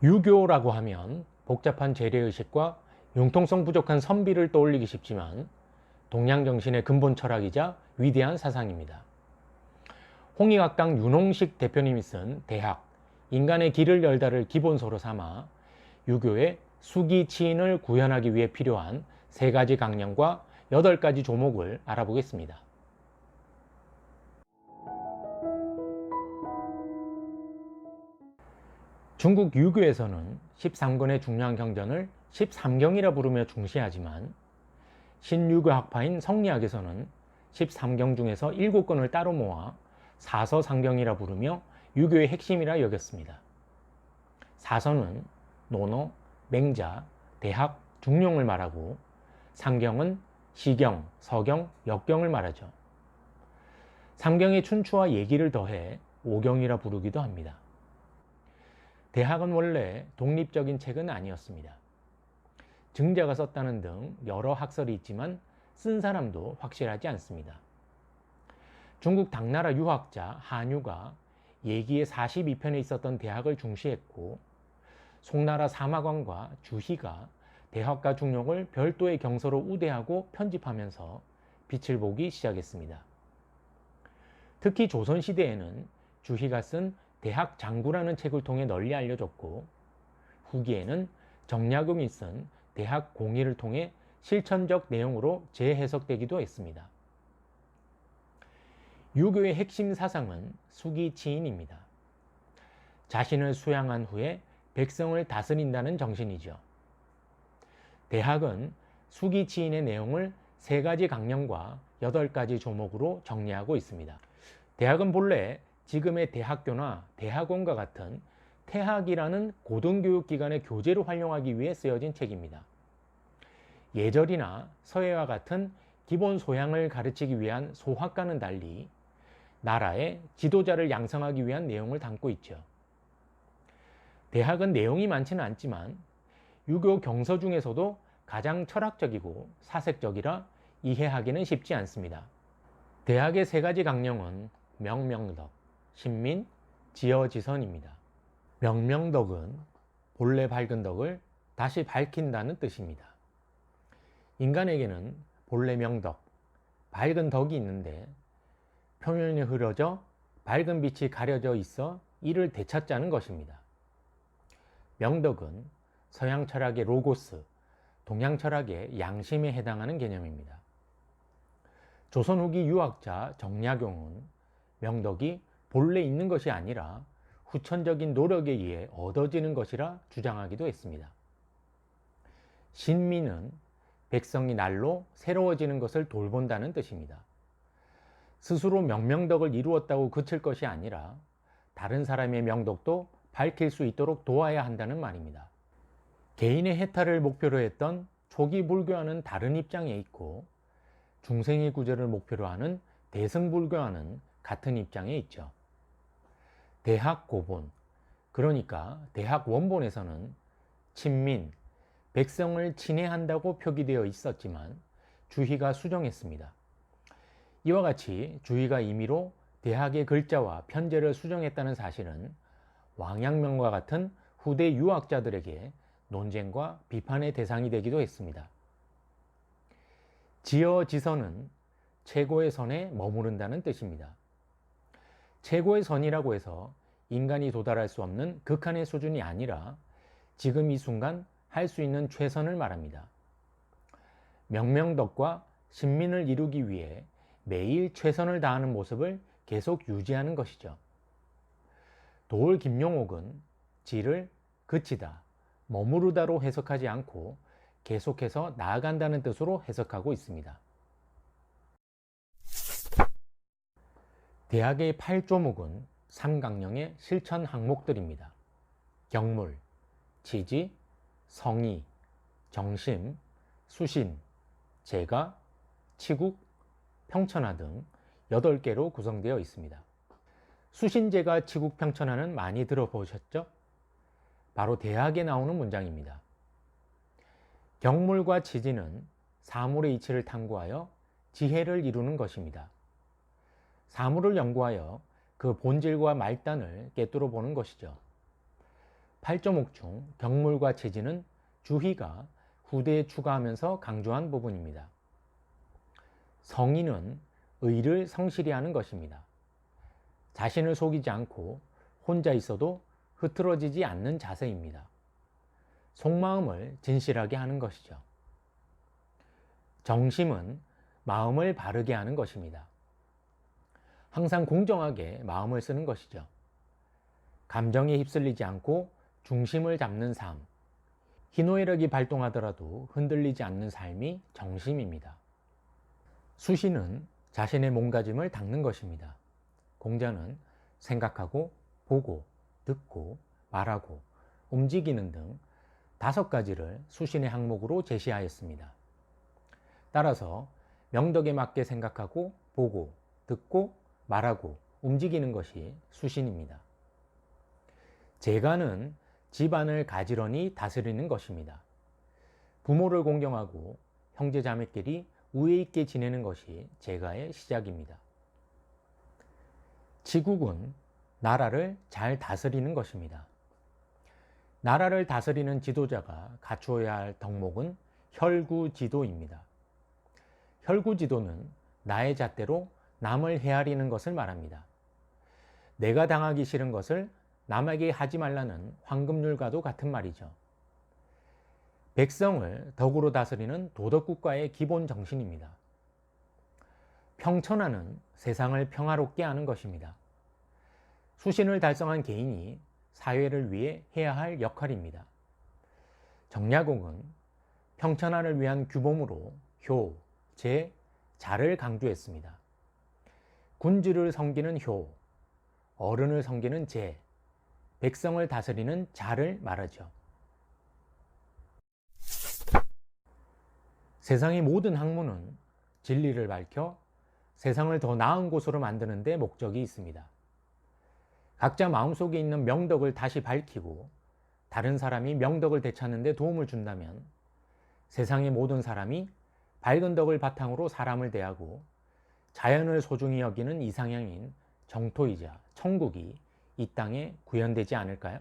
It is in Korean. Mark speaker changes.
Speaker 1: 유교라고 하면 복잡한 재래의식과 융통성 부족한 선비를 떠올리기 쉽지만 동양정신의 근본 철학이자 위대한 사상입니다. 홍익학당 윤홍식 대표님이 쓴 대학, 인간의 길을 열다를 기본소로 삼아 유교의 수기치인을 구현하기 위해 필요한 3가지 강령과 8가지 조목을 알아보겠습니다. 중국 유교에서는 13권의 중요한 경전을 13경이라 부르며 중시하지만 신유교 학파인 성리학에서는 13경 중에서 7권을 따로 모아 사서상경이라 부르며 유교의 핵심이라 여겼습니다. 사서는 논어, 맹자, 대학, 중용을 말하고 상경은 시경, 서경, 역경을 말하죠. 삼경의 춘추와 예기를 더해 오경이라 부르기도 합니다. 대학은 원래 독립적인 책은 아니었습니다. 증자가 썼다는 등 여러 학설이 있지만 쓴 사람도 확실하지 않습니다. 중국 당나라 유학자 한유가 예기의 42편에 있었던 대학을 중시했고 송나라 사마광과 주희가 대학과 중용을 별도의 경서로 우대하고 편집하면서 빛을 보기 시작했습니다. 특히 조선시대에는 주희가 쓴 대학 장구라는 책을 통해 널리 알려졌고 후기에는 정약용이 쓴 대학 공의를 통해 실천적 내용으로 재해석되기도 했습니다. 유교의 핵심 사상은 수기치인입니다. 자신을 수양한 후에 백성을 다스린다는 정신이죠. 대학은 수기치인의 내용을 3가지 강령과 8가지 조목으로 정리하고 있습니다. 대학은 본래 지금의 대학교나 대학원과 같은 태학이라는 고등교육기관의 교재로 활용하기 위해 쓰여진 책입니다. 예절이나 서예와 같은 기본 소양을 가르치기 위한 소학과는 달리 나라의 지도자를 양성하기 위한 내용을 담고 있죠. 대학은 내용이 많지는 않지만 유교 경서 중에서도 가장 철학적이고 사색적이라 이해하기는 쉽지 않습니다. 대학의 3가지 강령은 명명덕, 신민, 지어지선입니다. 명명덕은 본래 밝은 덕을 다시 밝힌다는 뜻입니다. 인간에게는 본래 명덕, 밝은 덕이 있는데 표면이 흐려져 밝은 빛이 가려져 있어 이를 되찾자는 것입니다. 명덕은 서양 철학의 로고스, 동양 철학의 양심에 해당하는 개념입니다. 조선 후기 유학자 정약용은 명덕이 본래 있는 것이 아니라 후천적인 노력에 의해 얻어지는 것이라 주장하기도 했습니다. 신민은 백성이 날로 새로워지는 것을 돌본다는 뜻입니다. 스스로 명명덕을 이루었다고 그칠 것이 아니라 다른 사람의 명덕도 밝힐 수 있도록 도와야 한다는 말입니다. 개인의 해탈을 목표로 했던 초기 불교와는 다른 입장에 있고 중생의 구제를 목표로 하는 대승불교와는 같은 입장에 있죠. 대학 고본, 그러니까 대학 원본에서는 친민, 백성을 친애한다고 표기되어 있었지만 주희가 수정했습니다. 이와 같이 주희가 임의로 대학의 글자와 편제를 수정했다는 사실은 왕양명과 같은 후대 유학자들에게 논쟁과 비판의 대상이 되기도 했습니다. 지어지선은 최고의 선에 머무른다는 뜻입니다. 최고의 선이라고 해서 인간이 도달할 수 없는 극한의 수준이 아니라 지금 이 순간 할 수 있는 최선을 말합니다. 명명덕과 신민을 이루기 위해 매일 최선을 다하는 모습을 계속 유지하는 것이죠. 도올 김용옥은 지를 그치다, 머무르다로 해석하지 않고 계속해서 나아간다는 뜻으로 해석하고 있습니다. 대학의 8조목은 3강령의 실천 항목들입니다. 경물, 지지, 성의, 정심, 수신, 재가, 치국, 평천하 등 8개로 구성되어 있습니다. 수신제가 치국평천하는 많이 들어보셨죠? 바로 대학에 나오는 문장입니다. 경물과 지지는 사물의 이치를 탐구하여 지혜를 이루는 것입니다. 사물을 연구하여 그 본질과 말단을 꿰뚫어 보는 것이죠. 팔조목 중 경물과 체지는 주희가 후대에 추가하면서 강조한 부분입니다. 성의는 의를 성실히 하는 것입니다. 자신을 속이지 않고 혼자 있어도 흐트러지지 않는 자세입니다. 속마음을 진실하게 하는 것이죠. 정심은 마음을 바르게 하는 것입니다. 항상 공정하게 마음을 쓰는 것이죠. 감정에 휩쓸리지 않고 중심을 잡는 삶, 희노애락이 발동하더라도 흔들리지 않는 삶이 정심입니다. 수시는 자신의 몸가짐을 닦는 것입니다. 공자는 생각하고, 보고, 듣고, 말하고, 움직이는 등 5가지를 수신의 항목으로 제시하였습니다. 따라서 명덕에 맞게 생각하고, 보고, 듣고, 말하고, 움직이는 것이 수신입니다. 재가는 집안을 가지런히 다스리는 것입니다. 부모를 공경하고 형제 자매끼리 우애 있게 지내는 것이 재가의 시작입니다. 지국은 나라를 잘 다스리는 것입니다. 나라를 다스리는 지도자가 갖추어야 할 덕목은 혈구지도입니다. 혈구지도는 나의 잣대로 남을 헤아리는 것을 말합니다. 내가 당하기 싫은 것을 남에게 하지 말라는 황금률과도 같은 말이죠. 백성을 덕으로 다스리는 도덕국가의 기본 정신입니다. 평천하는 세상을 평화롭게 하는 것입니다. 수신을 달성한 개인이 사회를 위해 해야 할 역할입니다. 정약용은 평천하를 위한 규범으로 효, 재, 자를 강조했습니다. 군주를 섬기는 효, 어른을 섬기는 재, 백성을 다스리는 자를 말하죠. 세상의 모든 학문은 진리를 밝혀 세상을 더 나은 곳으로 만드는 데 목적이 있습니다. 각자 마음속에 있는 명덕을 다시 밝히고 다른 사람이 명덕을 되찾는 데 도움을 준다면 세상의 모든 사람이 밝은 덕을 바탕으로 사람을 대하고 자연을 소중히 여기는 이상향인 정토이자 천국이 이 땅에 구현되지 않을까요?